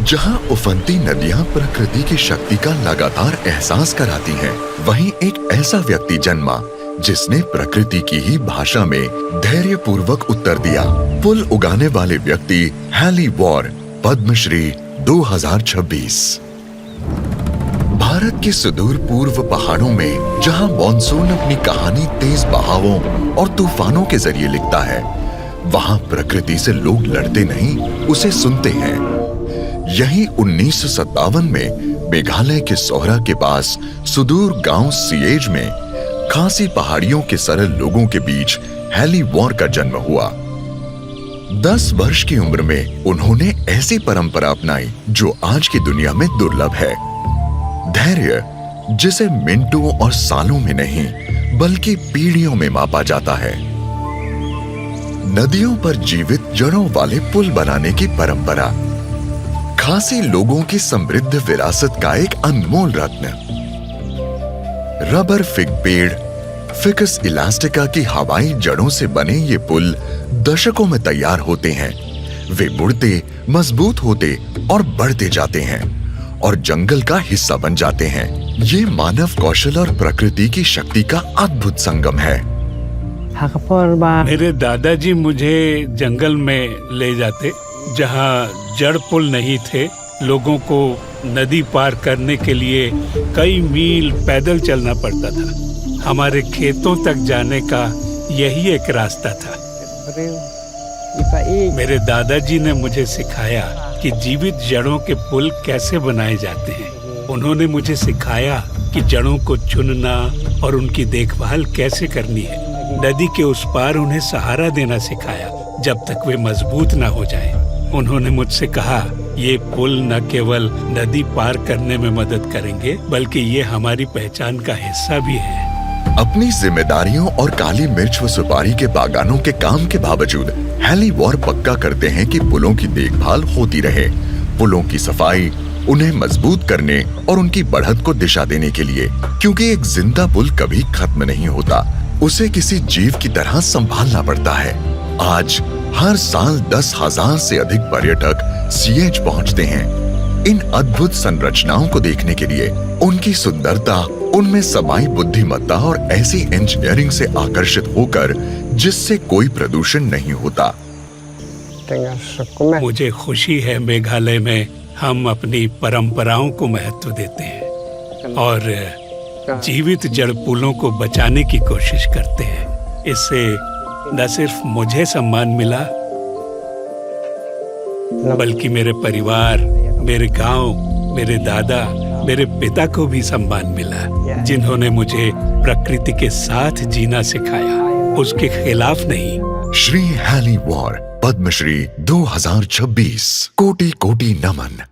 जहां उफनती नदियां प्रकृति की शक्ति का लगातार एहसास कराती हैं, वहीं एक ऐसा व्यक्ति जन्मा जिसने प्रकृति की ही भाषा में धैर्यपूर्वक उत्तर दिया। पुल उगाने वाले व्यक्ति हैली वॉर, पद्मश्री 2026। भारत के सुदूर पूर्व पहाड़ों में जहां मॉनसून अपनी कहानी तेज बहावों और तूफानों के जरिए लिखता है, वहां प्रकृति से लोग लड़ते नहीं, उसे सुनते हैं। यही 1957 में मेघालय के सोहरा के पास सुदूर गांव सिएज में खासी पहाड़ियों के सरल लोगों के बीच हैली वॉर का जन्म हुआ। 10 वर्ष की उम्र में उन्होंने ऐसी परंपरा अपनाई जो आज की दुनिया में दुर्लभ है। धैर्य, जिसे मिनटों और सालों में नहीं बल्कि पीढ़ियों में मापा जाता है। नदियों पर जीवित जड़ों वाले पुल बनाने की परंपरा खासी लोगों की समृद्ध विरासत का एक अनमोल रत्न। रबर फिग पेड़ फिकस इलास्टिका की हवाई जड़ों से बने ये पुल दशकों में तैयार होते हैं। वे मुड़ते, मजबूत होते और बढ़ते जाते हैं और जंगल का हिस्सा बन जाते हैं। ये मानव कौशल और प्रकृति की शक्ति का अद्भुत संगम है। मेरे दादाजी मुझे जंगल में ले जाते, जहाँ जड़ पुल नहीं थे। लोगों को नदी पार करने के लिए कई मील पैदल चलना पड़ता था। हमारे खेतों तक जाने का यही एक रास्ता था। मेरे दादाजी ने मुझे सिखाया कि जीवित जड़ों के पुल कैसे बनाए जाते हैं। उन्होंने मुझे सिखाया कि जड़ों को चुनना और उनकी देखभाल कैसे करनी है। नदी के उस पार उन्हें सहारा देना सिखाया जब तक वे मजबूत ना हो जाएं। उन्होंने मुझसे कहा, ये पुल न केवल नदी पार करने में मदद करेंगे, बल्कि ये हमारी पहचान का हिस्सा भी है। अपनी जिम्मेदारियों और काली मिर्च व सुपारी के बागानों के काम के बावजूद हैली वॉर पक्का करते हैं कि पुलों की देखभाल होती रहे। पुलों की सफाई उन्हें मजबूत करने और उनकी बढ़त को दिशा देने के लिए, क्योंकि एक जिंदा पुल कभी खत्म नहीं होता, उसे किसी जीव की तरह संभालना पड़ता है। आज हर साल 10,000 से अधिक पर्यटक सिएज पहुंचते हैं इन अद्भुत संरचनाओं को देखने के लिए। उनकी सुंदरता, उनमें समाई बुद्धिमत्ता और ऐसी इंजीनियरिंग से आकर्षित होकर जिससे कोई प्रदूषण नहीं होता। मुझे खुशी है मेघालय में हम अपनी परंपराओं को महत्व देते हैं और जीवित जड़ पुलों को बचाने की कोशिश करते हैं। इससे न सिर्फ मुझे सम्मान मिला, बल्कि मेरे परिवार, मेरे गांव, मेरे दादा, मेरे पिता को भी सम्मान मिला, जिन्होंने मुझे प्रकृति के साथ जीना सिखाया, उसके खिलाफ नहीं। श्री हैली वॉर, पद्मश्री 2026। कोटि कोटि नमन।